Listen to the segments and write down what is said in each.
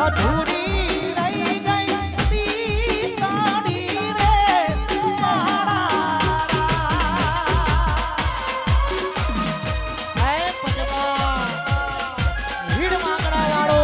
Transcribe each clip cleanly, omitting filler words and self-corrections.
અધૂરી રહી ગઈ પીતાડી રે મારા હે પજમાં ભીડ માંગણા વાળો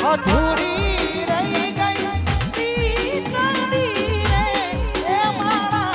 અધૂરી રહી ગઈ પીતાડી રે એ મારા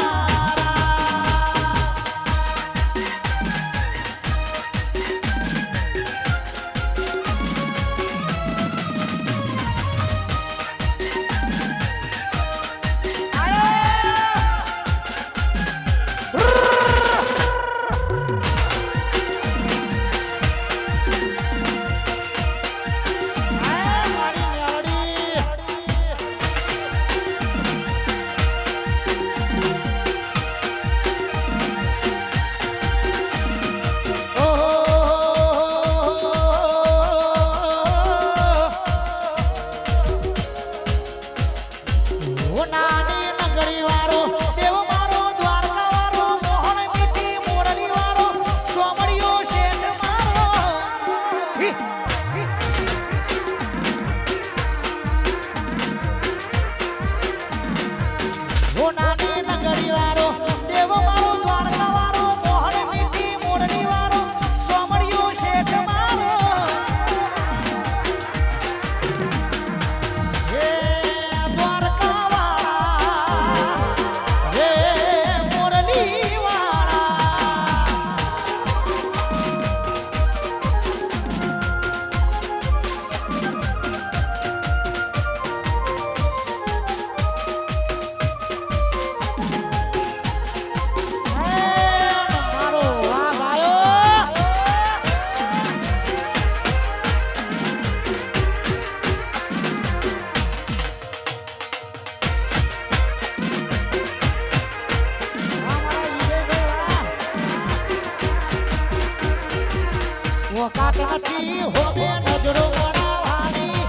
વકાત નથી હોવે નજરો બનાવવાની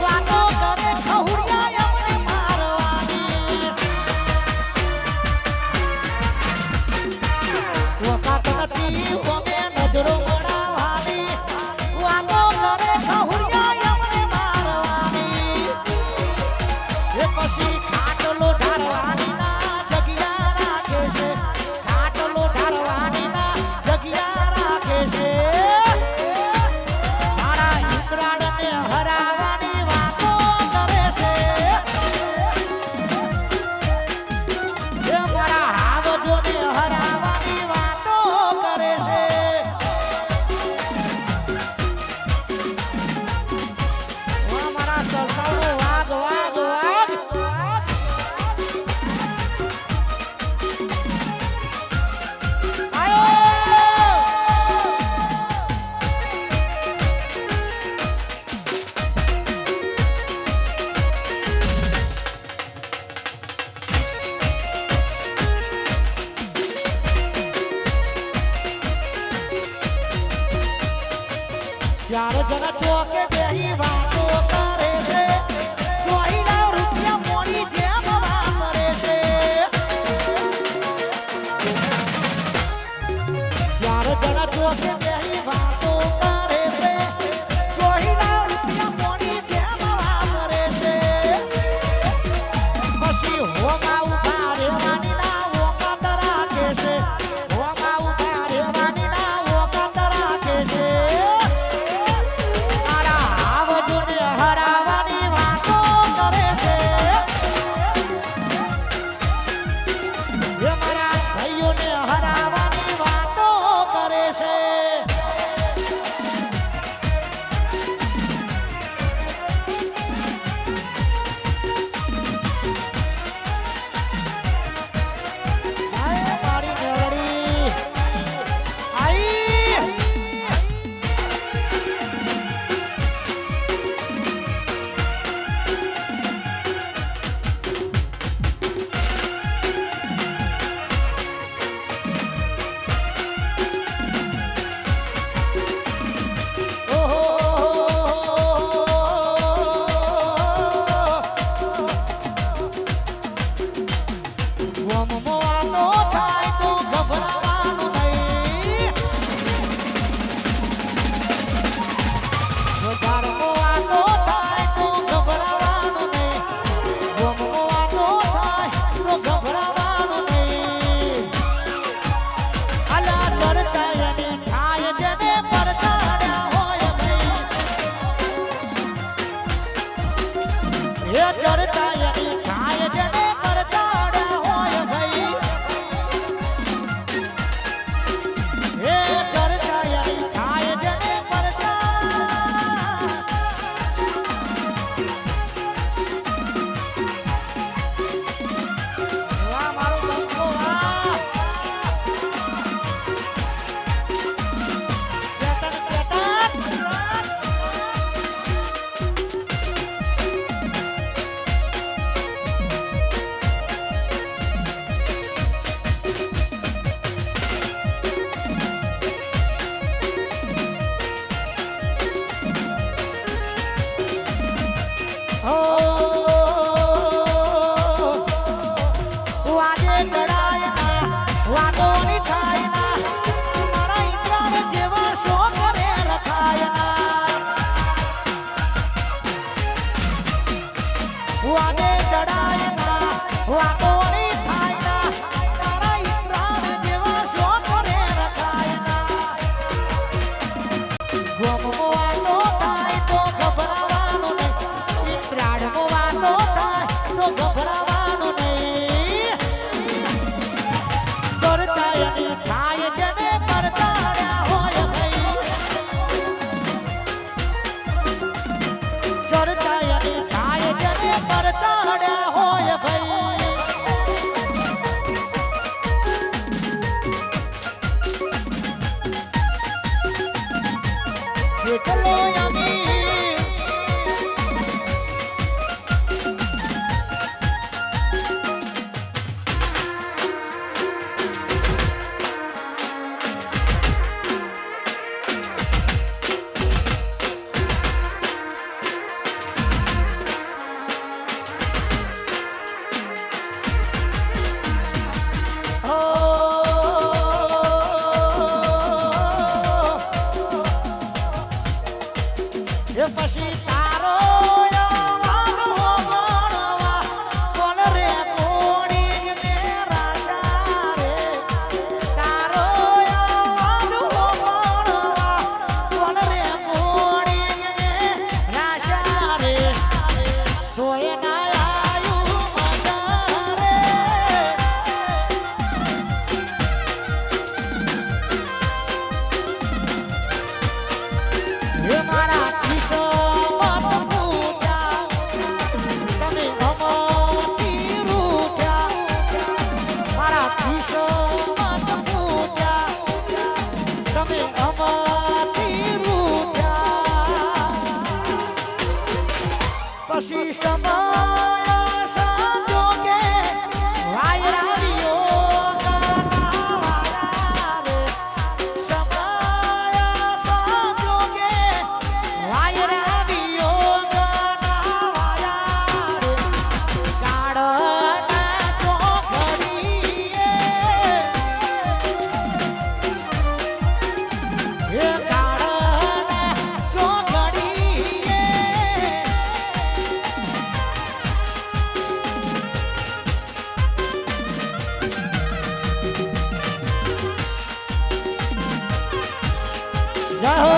વાતો કરે ખહુરિયા અમને મારવાની વકાત નથી હોવે નજરો બનાવવાની વાતો કરે ખહુરિયા અમને મારવાની એ પછી ખાટલો ઢારવાની ના જગ્યા રાખે છે ખાટલો ઢારવાની ના જગ્યા રાખે છે ચાર જણા ચોકે બેહી વાતો કરે છે ચોઈના રૂપિયા મોની જેમ વાપરે છે ચાર જણા ચોકે બેહી વાતો કરે છે ચોઈના રૂપિયા મોની જેમ વાપરે છે પછી હોમાં ઉભા રે જડાય ના વાતોની થાય ના તારા ઈતરાણ જેવા શોખ રે રખાય ના ગોમવાનો થાય તો ગભરાવાનો નહીં ઈતરાણ વાતો થાય તો ગભરાવાનો નહીં ચર્ચાયની થાય જને પરતાડ્યા હોય ભાઈ ચર્ચાયની થાય જને પરતાડ્યા હોય ભાઈ કેટલો યમી પછી તારો યારો મારવા કોણ રે કોણી ને રાશા રે તારો યારો મારવા કોણ રે કોણી ને રાશા રે તોય ના આયુ મજા રે હે મારા પછી સમય સંજોગે વાયરાવીઓ ગાના રે સમય સંજોગે વાયરાવીઓ ગાના રે કાળના ચોકડીએ હે કાળના ચોકડીએ જય હો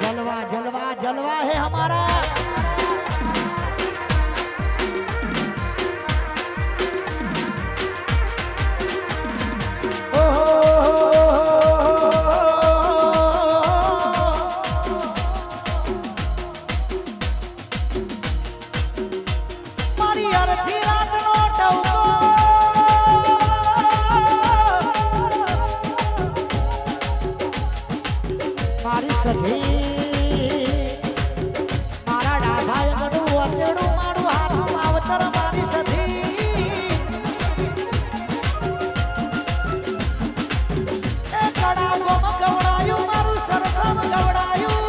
जलवा जलवा जलवा है हमारा મારી અડધી રાતનો ટવકો મારી સધી મારા ડાભાએ બધું વટેડું મારું હાથું માવતર મારી સધી એ કડાગોમાં ગવડાયું મારું સરસમ ગવડાયું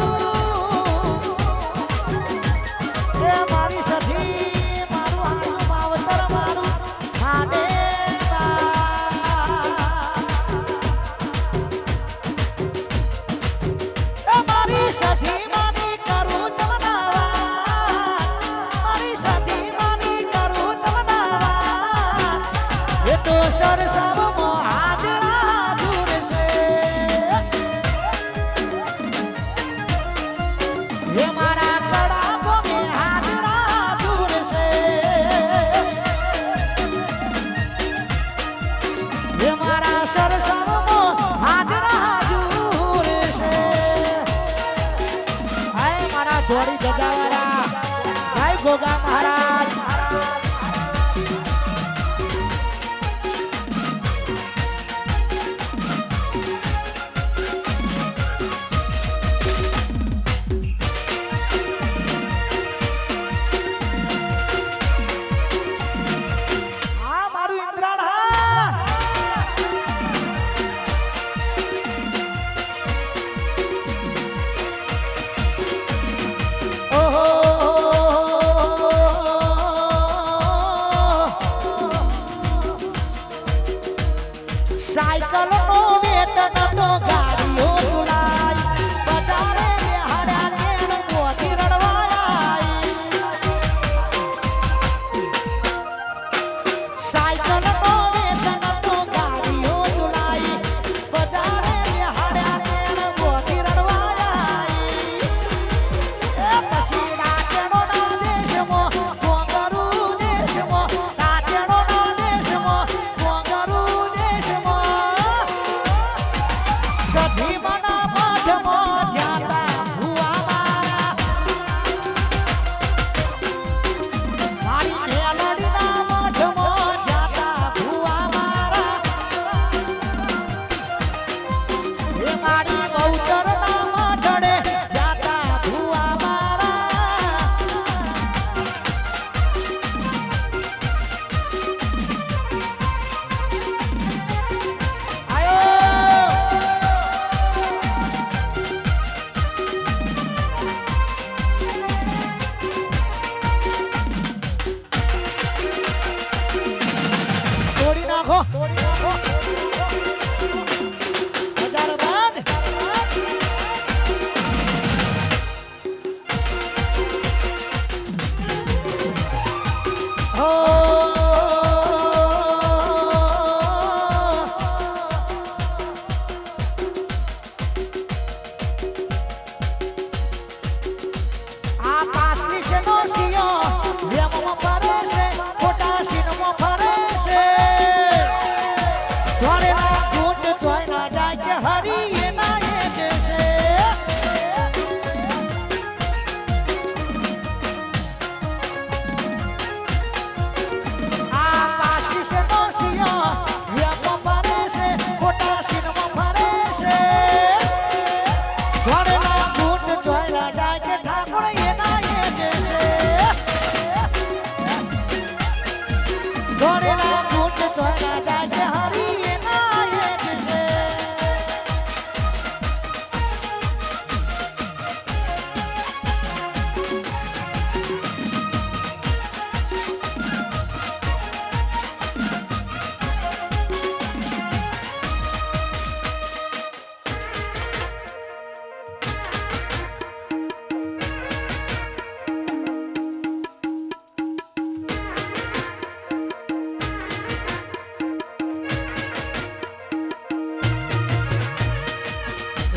એ મારી સધી મારું હાથું માવતર મારું હાડે મારી સધી માની કરું તમનાવા મારી સધી માની કરું તમનાવા એ તો સરસમો હાજરા દૂર છે એ મારા કડા ગોમે હાજરા દૂર છે એ મારા સરસમો હાજરા દૂર છે ધોળી જગાવાળા જય ગોગા મહારાજ સાયકલ નો વેતન તો ગાડીઓ તુલાય બજારે બેહાડ્યા કેણ મોતી રડવાય સાયકલ નો વેતન તો ગાડીઓ તુલાય બજારે બેહાડ્યા કેણ મોતી રડવાય એ પછી રાતનો ના દેશમાં કોંગરું દેશમાં રાતનો ના દેશમાં કોંગરું દેશમાં સધી મના મઠમાં જાતા ભુવા મારા મારી મેલડીના મઠમાં જાતા ભુવા મારા એ મારી બહુચરના મઠડે જાતા ભુવા મારા આયો તોડી નાખો હજાર બાદ હો આ પાસલી છે નો સિયો વેમમાં ફરે છે ખોટા સીનમાં ફરે છે જોડેલા ઘૂંટ જોઈ ના જાય કે હરી એના એ જશે આ પાસલી છે નો સિયો વેમમાં ફરે છે ખોટા સીનમાં ફરે છે જોડેલા ઘૂંટ જોઈ ના જાય કે ઠાકોર એના એ જશે જોડેલા ઘૂંટ જોઈ ના જાય કે હરી એના એ જશે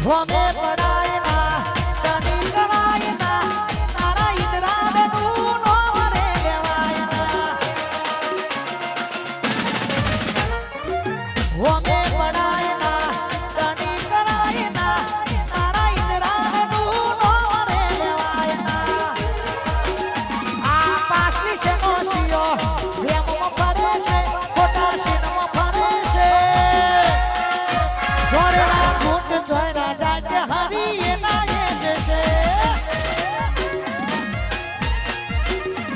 હોમે પડાય ના તની કરાય ના તારા ઇન્દ્રાને તું નો વરે લેવાય ના હોમે પડાય ના તની કરાય ના તારા ઇન્દ્રાને તું નો વરે લેવાય ના આ પાસલી છે નો સિયો વેમમાં ફરે છે ખોટા સીનમાં ફરે છે જોડેલા ઘૂંટ જોઈ ના જાય કે હરી એના એ જશે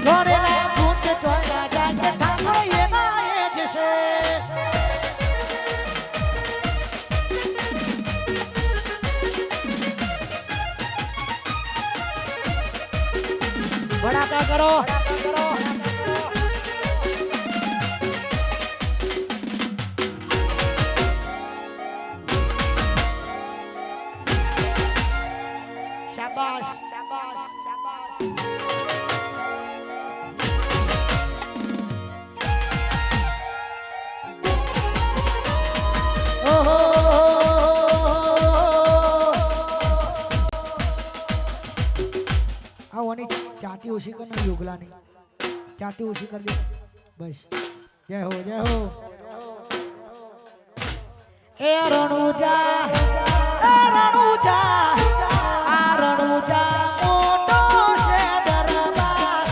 જોડેલા ઘૂંટ જોઈ ના જાય કે ઠાકોર એના એ જશે ભડાકા કરો શાબાશ શાબાશ શાબાશ ઓહો આવવાની ચાટી ઓછી કર ના યોગલાની ચાટી ઓછી કરી દે બસ જય હો એ રણુજા આ રણુજા મોટો છે દરબાર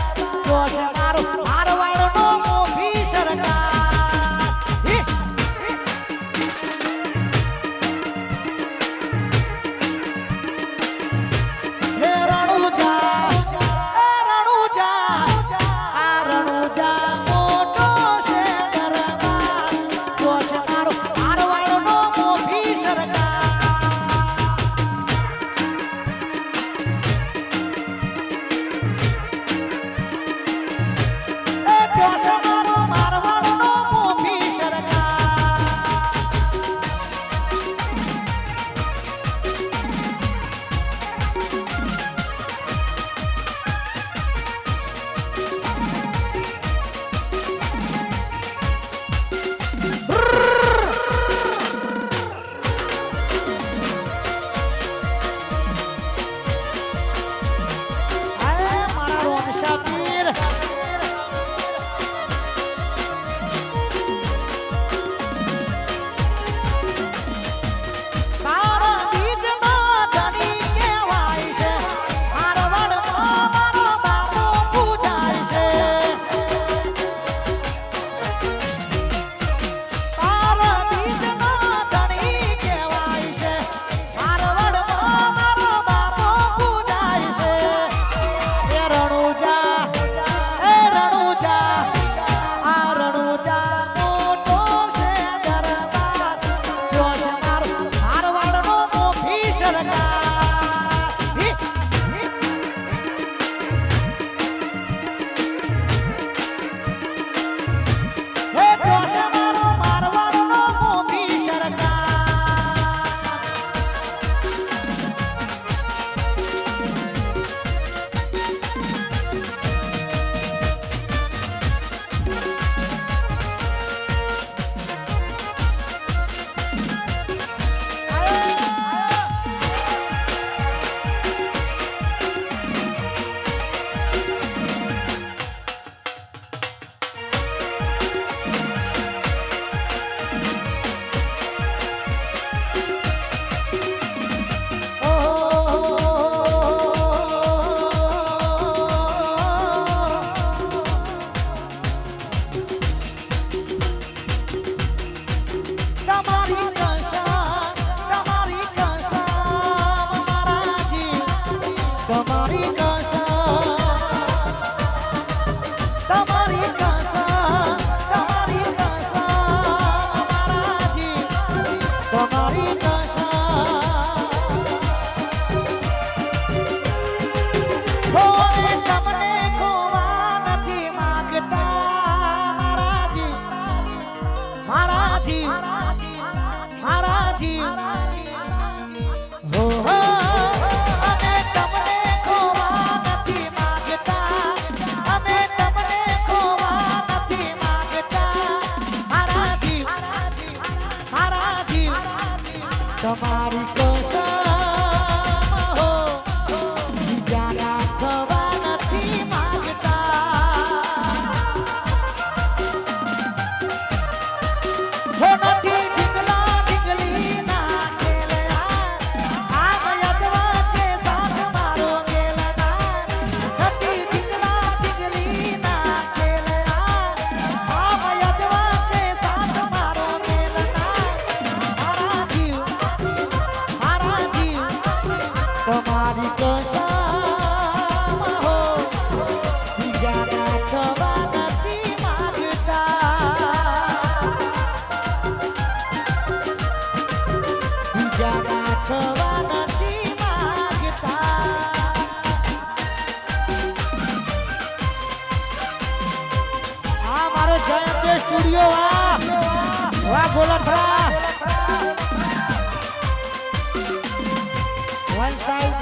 તો છે મારો મારવાડનો મોભી સરકાર હે રણુજા આ રણુજા મોટો છે દરબાર તો છે મારો મારવાડનો મોભી તમારી તમને ખોવા નથી માંગતા મારાથી હો હો અમે તમને ખોવા નથી માંગતા અમે તમને ખોવા નથી માંગતા મારાથી તમારી કસમ હો બીજાના થવા નથી માંગતા હો નથી ઢીંગલા ઢીંગલી ના ખેલયા આગ યદવા કે સાથ મારો ખેલના નથી ઢીંગલા ઢીંગલી ના ખેલયા આગ યદવા કે સાથ મારો ખેલના તમારી કસમ હો બીજાના થવા નથી માંગતા બીજાના થવા નથી માંગતા આ મારો જય સ્ટુડિયો વાહ ગોલખરા One side.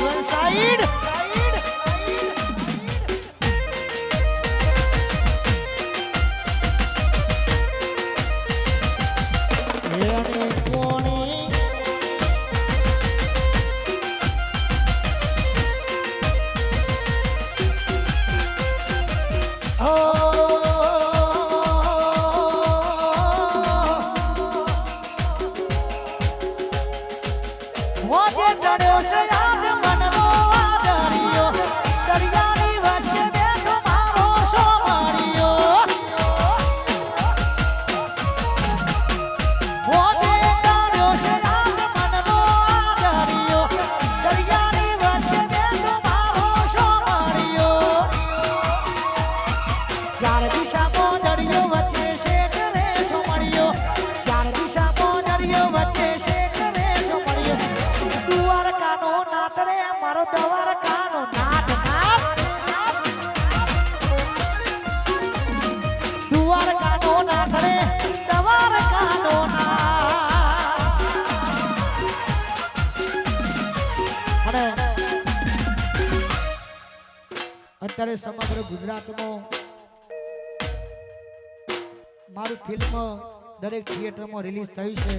મોજે ચડ્યો છે આજ મનનો આદરિયો દરિયાની વચ્ચે બેઠો મારો સોમરિયો મોજે ચડ્યો છે આજ મનનો આદરિયો દરિયાની વચ્ચે બેઠો મારો સોમરિયો ચાર દિશામાં દરિયો વચ્ચે શેખ રે સોમરિયો ચાર દિશામાં દરિયો વચ્ચે શેખ રે સોમરિયો દ્વારકાનો નાથ રે મારો દ્વારકાનો નાથ દ્વારકાનો નાથ રે દ્વારકાનો નાથ અને અત્યારે સમગ્ર ગુજરાતમાં મારું ફિલ્મ દરેક થિયેટરમાં રિલીઝ થઈ છે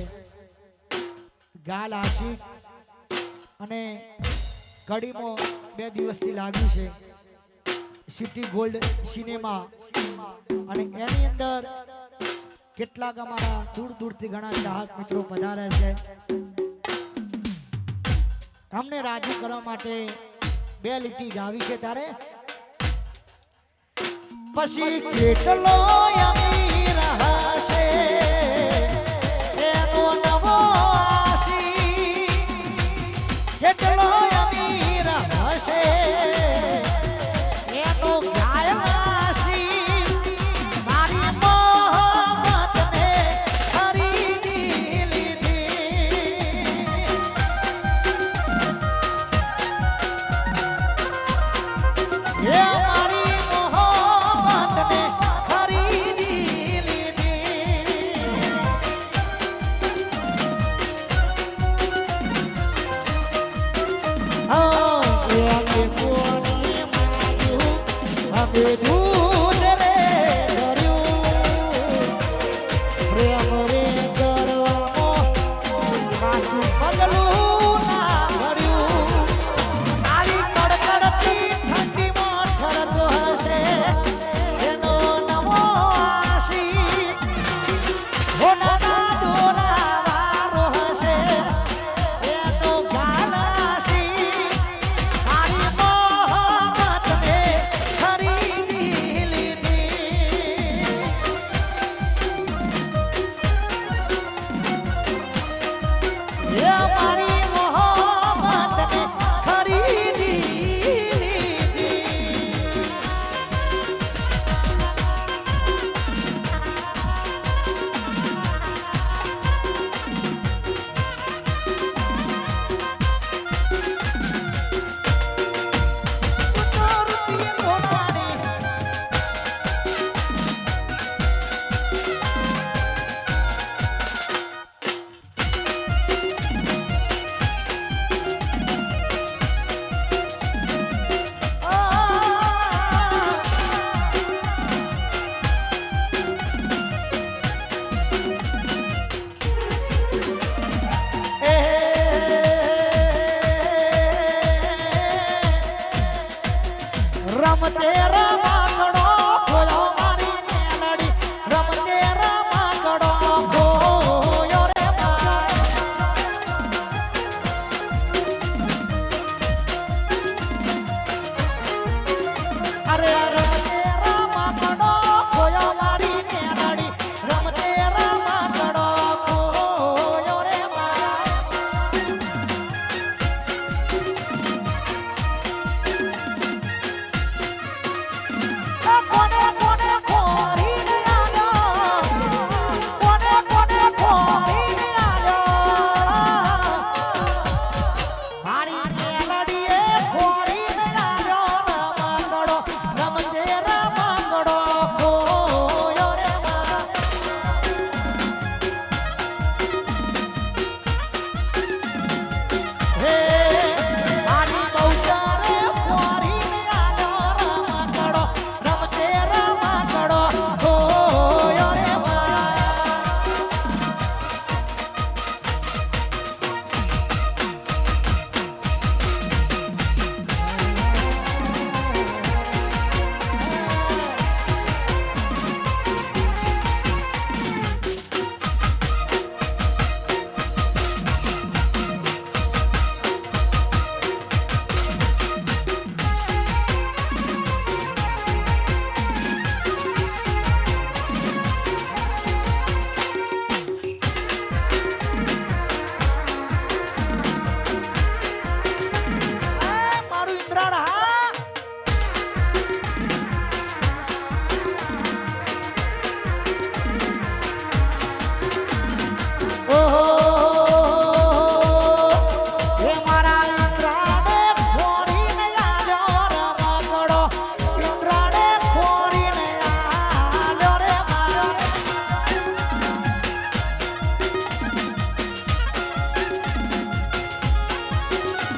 ગાલ આશિક અને કડીમાં 2 દિવસથી લાગી છે સિટી ગોલ્ડ સિનેમા અને એની અંદર કેટલાક અમારા દૂરથી ઘણા ચાહક મિત્રો પધાર્યા છે અમને રાજી કરવા માટે 2 લીટી ગાવી છે તારે પછી કેટલો અમીર હશે એનો નવો આશી કેટલો અમીર હશે એનો ઘાયલ આશી મારી મોહબ્બતને ખરીદી લીધી એ મારી મોહબ્બતને ખરીદી લીધી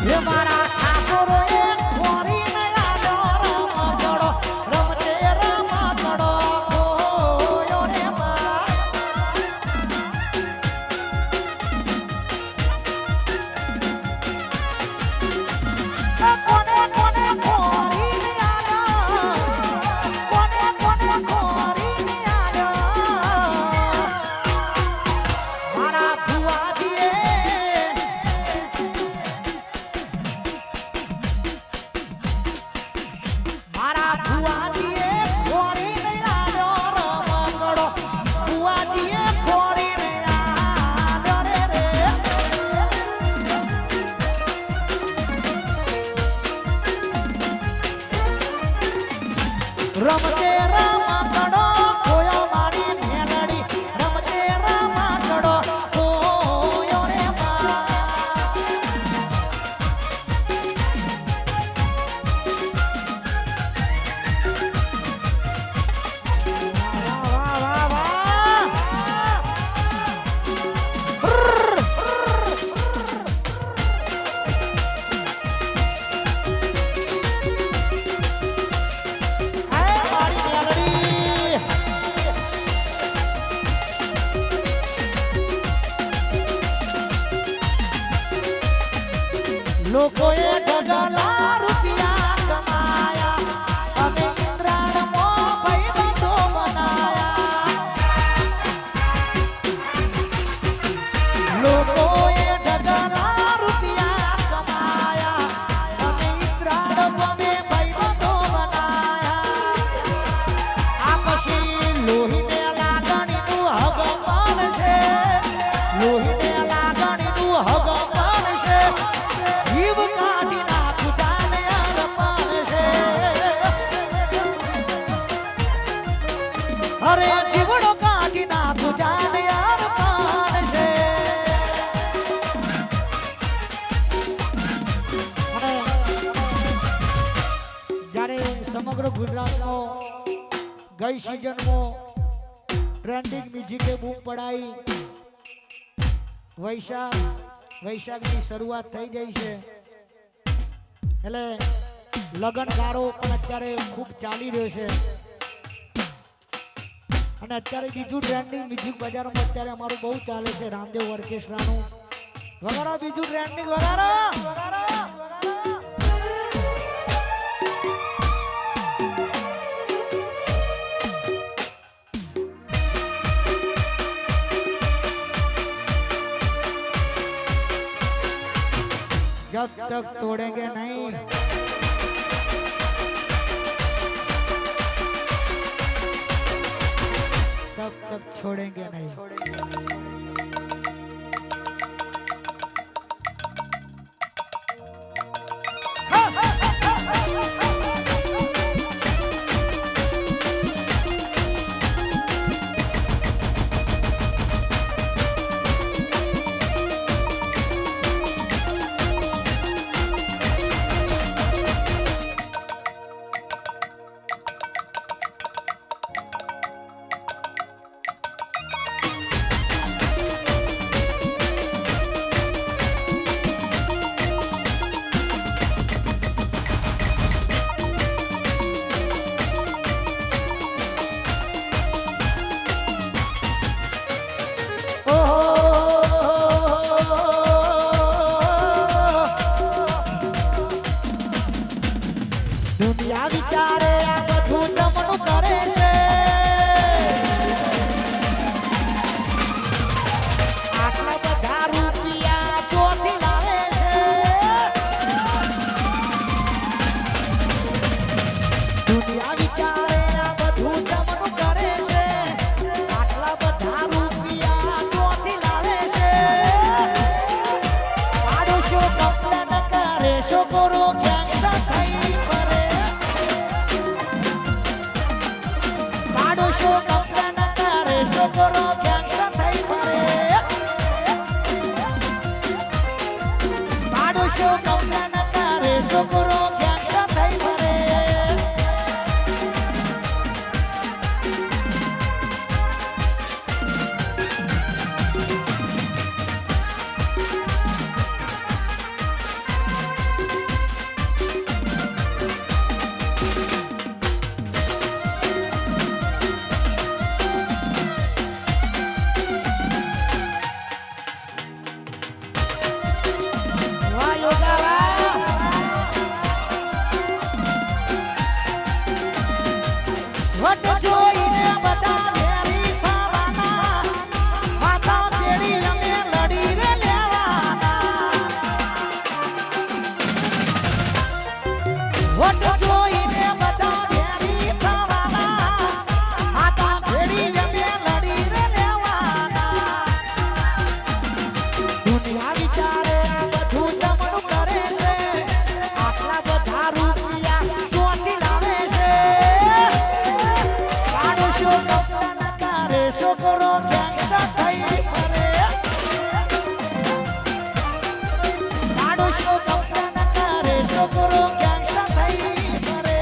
હે મારા ઠાકોરો એ ખોરી નયા રમકડો રમતે રમકડો ખોયો રે મા કોને કોને ખોરી નયા કોને કોને ખોરી નયા મારા ભુવાજીએ મારા ભુવાજીએ ખોરી નયા રમકડો ભુવાજીએ ખોરી નયા રે રે રમતે રમકડો ખોયો મારી મેલડી રમતે રમકડો ખોયો રે મા વાહ વાહ વાહ મારી મેલડી લોકોએ ડગલા રૂપિયા કમાયા અમે ઇન્દ્રાણમાં ભાઈબંધો બનાયા લોકોએ ડગલા રૂપિયા કમાયા અમે ઇન્દ્રાણમાં ભાઈબંધો બનાયા આ પછી લોહીને લાગણીનું હગમન છે લોહીને લાગણીનું હગમન છે જીવ કાઢી નાખું જાને અર્પણ છે અરે જીવડો કાઢી નાખું જાને અર્પણ છે અને જ્યારે સમગ્ર ગુજરાતનો ગઈ સિઝનમાં ટ્રેન્ડિંગ મ્યુઝિકે બૂમ પડાઈ વૈશાખની શરૂઆત થઈ ગઈ છે એટલે લગનગારો પણ અત્યારે ખૂબ ચાલી રહ્યો છે અને અત્યારે બીજું ટ્રેન્ડિંગ મ્યુઝિક બજારમાં અત્યારે અમારું બહુ ચાલે છે રામદેવ ઓર્કેસ્ટ્રાનું વગાડો બીજું ટ્રેન્ડિંગ વગાડો जब तक तोड़ेंगे नहीं तब तक छोड़ेंगे नहीं દુનિયા વિચારે આ બધું જમણું કરે છે આટલા બધા રૂપિયા ચોથી લાવે છે દુનિયા વિચારે આ બધું જમણું કરે છે આટલા બધા રૂપિયા ચોથી લાવે છે પાડોશો કમ્પ્લેન કરે છોકરો ગેંગસ્ટર થઈ ફરે પાડોશો કમ્પ્લેન કરે છોકરો ગેંગસ્ટર થઈ ફરે પાડોશો કમ્પ્લેન કરે છોકરો ગેંગસ્ટર થઈ ફરે વિચારે બધું જમણું કરે છે આટલા બધા રૂપિયા ચોથી લાવે છે પાડોશીઓ ગમતા ન કરે છોકરો ગેંગસ્ટર થઈ ફરે પાડોશીઓ ગમતા ન કરે છોકરો ગેંગસ્ટર થઈ ફરે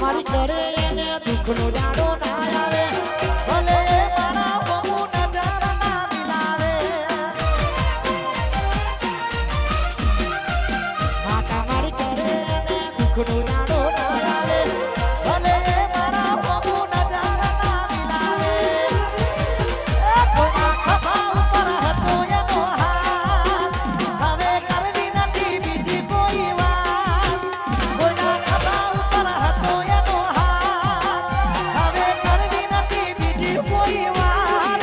મારી કરે એને દુઃખનો દાડો ના આવે ભલે મારા બહુ નજર ના મિલાવે માતા મારી કરે એને દુઃખનો દાડો ના આવે ભલે મારા બહુ નજર ના મિલાવે કોઈના ખભા ઉપર હતો એનો હાથ હવે કરવી નથી બીજી કોઈ વાત કોઈના ખભા ઉપર હતો એનો હાથ હવે કરવી નથી બીજી કોઈ વાત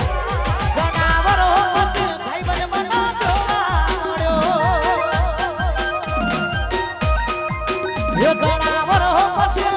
ઘણા વરો પછી ભાઈબંધ મને જોવા મળ્યો એ ઘણા વરો પછી